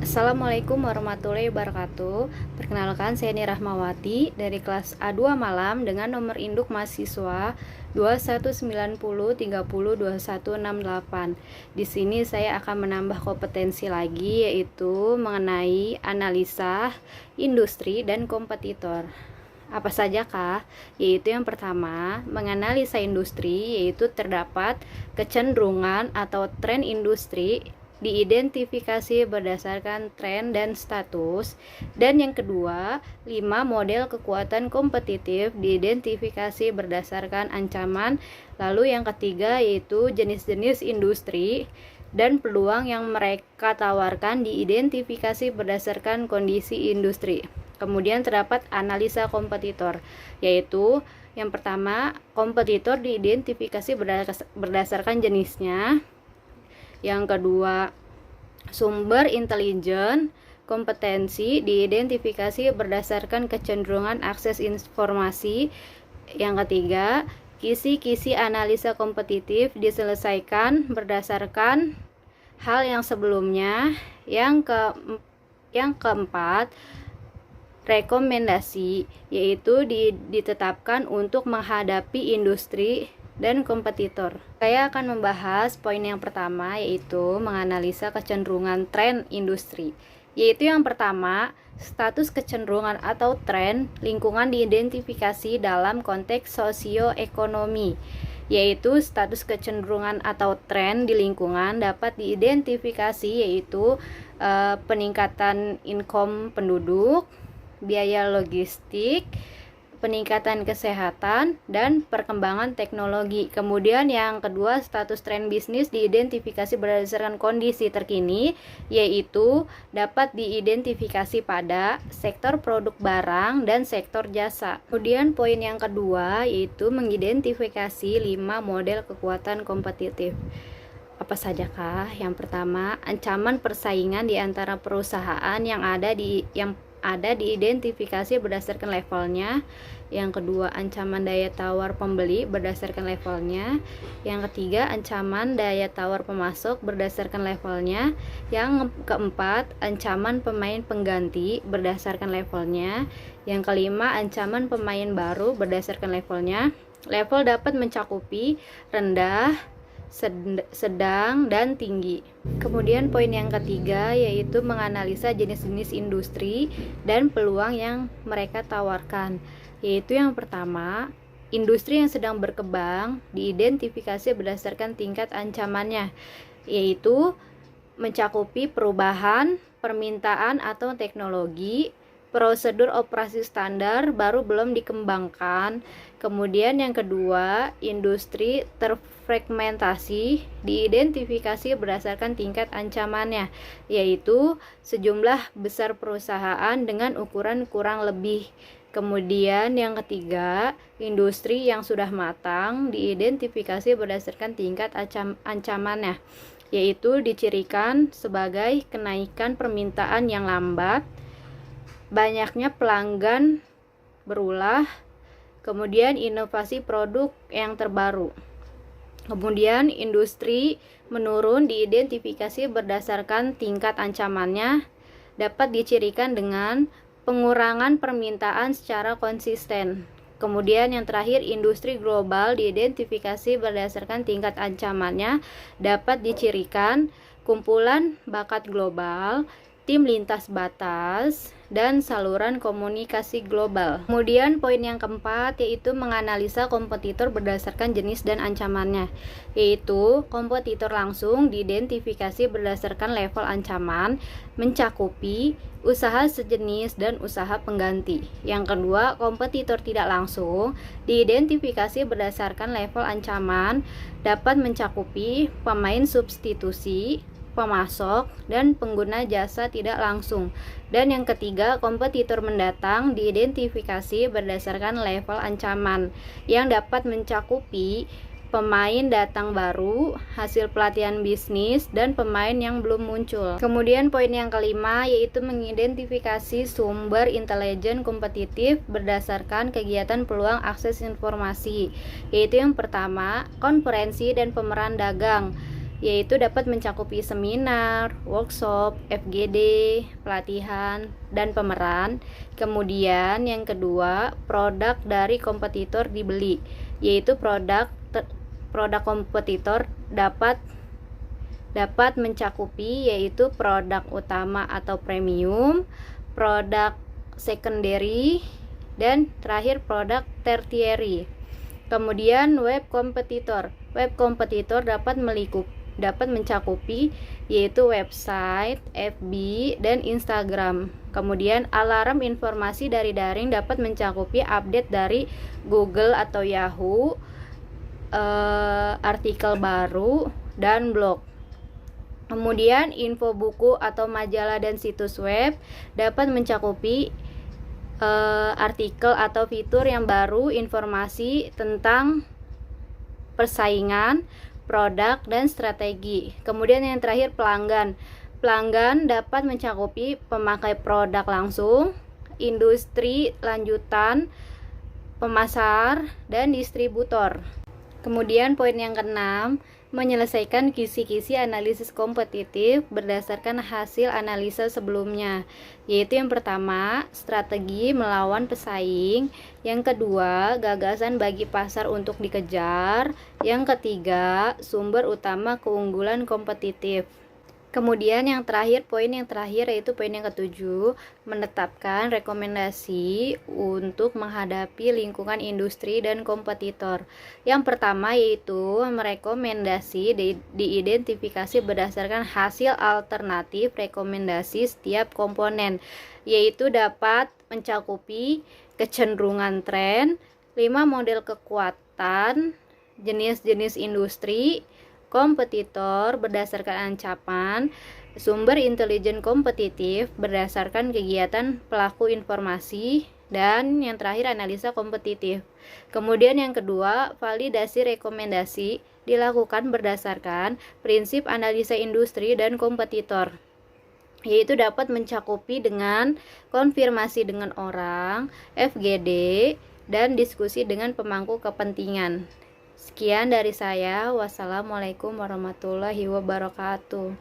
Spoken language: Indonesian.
Assalamualaikum warahmatullahi wabarakatuh. Perkenalkan, saya Nira Rahmawati dari kelas A2 Malam dengan nomor induk mahasiswa 2190302168. Di sini saya akan menambah kompetensi lagi, yaitu mengenai analisa industri dan kompetitor. Apa saja kah? Yaitu yang pertama, menganalisa industri, yaitu terdapat kecenderungan atau tren industri diidentifikasi berdasarkan tren dan status. Dan yang kedua, 5 model kekuatan kompetitif diidentifikasi berdasarkan ancaman. Lalu yang ketiga yaitu jenis-jenis industri dan peluang yang mereka tawarkan diidentifikasi berdasarkan kondisi industri. Kemudian terdapat analisa kompetitor, yaitu yang pertama, kompetitor diidentifikasi berdasarkan jenisnya. Yang kedua, sumber intelijen, kompetensi diidentifikasi berdasarkan kecenderungan akses informasi. Yang ketiga, kisi-kisi analisa kompetitif diselesaikan berdasarkan hal yang sebelumnya. Yang keempat, rekomendasi, yaitu ditetapkan untuk menghadapi industri dan kompetitor. Saya akan membahas poin yang pertama, yaitu menganalisa kecenderungan tren industri. Yaitu yang pertama, status kecenderungan atau tren lingkungan diidentifikasi dalam konteks sosioekonomi. Yaitu status kecenderungan atau tren di lingkungan dapat diidentifikasi yaitu peningkatan income penduduk, biaya logistik, peningkatan kesehatan, dan perkembangan teknologi. Kemudian yang kedua, status tren bisnis diidentifikasi berdasarkan kondisi terkini, yaitu dapat diidentifikasi pada sektor produk barang dan sektor jasa. Kemudian poin yang kedua yaitu mengidentifikasi 5 model kekuatan kompetitif. Apa sajakah? Yang pertama, ancaman persaingan di antara perusahaan yang ada diidentifikasi berdasarkan levelnya. Yang kedua, ancaman daya tawar pembeli berdasarkan levelnya. Yang ketiga, ancaman daya tawar pemasok berdasarkan levelnya. Yang keempat, ancaman pemain pengganti berdasarkan levelnya. Yang kelima, ancaman pemain baru berdasarkan levelnya. Level dapat mencakupi rendah, sedang, dan tinggi. Kemudian poin yang ketiga yaitu menganalisa jenis-jenis industri dan peluang yang mereka tawarkan. Yaitu yang pertama, industri yang sedang berkembang diidentifikasi berdasarkan tingkat ancamannya, yaitu mencakupi perubahan, permintaan atau teknologi, prosedur operasi standar baru belum dikembangkan. Kemudian yang kedua, industri terfragmentasi diidentifikasi berdasarkan tingkat ancamannya, yaitu sejumlah besar perusahaan dengan ukuran kurang lebih. Kemudian yang ketiga, industri yang sudah matang diidentifikasi berdasarkan tingkat ancamannya, yaitu dicirikan sebagai kenaikan permintaan yang lambat, banyaknya pelanggan berulah, kemudian inovasi produk yang terbaru. Kemudian industri menurun diidentifikasi berdasarkan tingkat ancamannya, dapat dicirikan dengan pengurangan permintaan secara konsisten. Kemudian yang terakhir, industri global diidentifikasi berdasarkan tingkat ancamannya, dapat dicirikan kumpulan bakat global, tim lintas batas, dan saluran komunikasi global. Kemudian poin yang keempat yaitu menganalisa kompetitor berdasarkan jenis dan ancamannya, yaitu kompetitor langsung diidentifikasi berdasarkan level ancaman, mencakupi usaha sejenis dan usaha pengganti. Yang kedua, kompetitor tidak langsung diidentifikasi berdasarkan level ancaman, dapat mencakupi pemain substitusi, pemasok, dan pengguna jasa tidak langsung. Dan yang ketiga, kompetitor mendatang diidentifikasi berdasarkan level ancaman, yang dapat mencakupi pemain datang baru, hasil pelatihan bisnis, dan pemain yang belum muncul. Kemudian poin yang kelima yaitu mengidentifikasi sumber intelijen kompetitif berdasarkan kegiatan peluang akses informasi, yaitu yang pertama, konferensi dan pemeran dagang. yaitu dapat mencakupi seminar, workshop, FGD, pelatihan, dan pemeran. Kemudian yang kedua, produk dari kompetitor dibeli, yaitu produk kompetitor dapat mencakupi yaitu produk utama atau premium, produk secondary, dan terakhir produk tertiary. Kemudian web kompetitor dapat mencakupi yaitu website, FB, dan Instagram. Kemudian alarm informasi dari daring dapat mencakupi update dari Google atau Yahoo, artikel baru, dan blog. Kemudian info buku atau majalah dan situs web dapat mencakupi artikel atau fitur yang baru, informasi tentang persaingan, produk, dan strategi. Kemudian yang terakhir pelanggan dapat mencakupi pemakai produk langsung, industri lanjutan, pemasar, dan distributor. Kemudian poin yang keenam, menyelesaikan kisi-kisi analisis kompetitif berdasarkan hasil analisa sebelumnya, yaitu yang pertama, strategi melawan pesaing, yang kedua, gagasan bagi pasar untuk dikejar, yang ketiga, sumber utama keunggulan kompetitif. Kemudian poin yang terakhir yaitu poin yang ketujuh, menetapkan rekomendasi untuk menghadapi lingkungan industri dan kompetitor. Yang pertama yaitu merekomendasi diidentifikasi berdasarkan hasil alternatif rekomendasi setiap komponen, yaitu dapat mencakupi kecenderungan tren, 5 model kekuatan, jenis-jenis industri, kompetitor berdasarkan ancaman, sumber intelijen kompetitif berdasarkan kegiatan pelaku informasi, dan yang terakhir analisa kompetitif. Kemudian yang kedua, validasi rekomendasi dilakukan berdasarkan prinsip analisa industri dan kompetitor, yaitu dapat mencakupi dengan konfirmasi dengan orang, FGD, dan diskusi dengan pemangku kepentingan. Sekian dari saya. Wassalamualaikum warahmatullahi wabarakatuh.